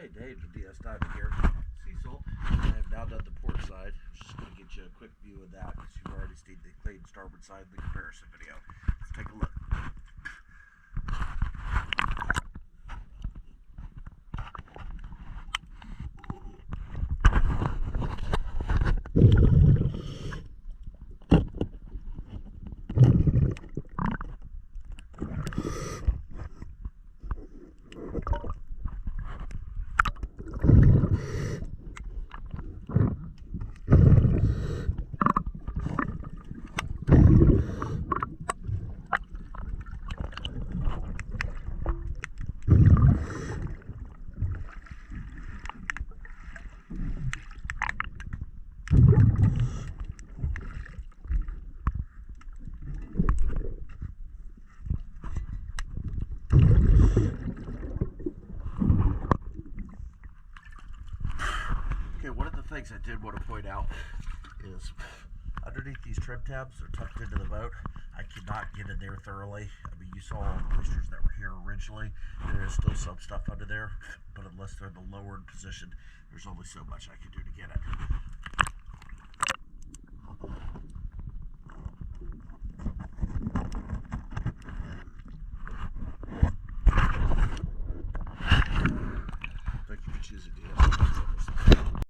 Hey Dave, the DS Diving here. Cecil, I have now done the port side. I'm just going to get you a quick view of that because you've already seen the clean starboard side in the comparison video. Let's take a look. Okay, one of the things I did want to point out is underneath these trim tabs are tucked into the boat. I cannot get in there thoroughly. I mean, you saw all the oysters that were here originally. There is still some stuff under there, but unless they're in the lowered position, there's only so much I can do to get it.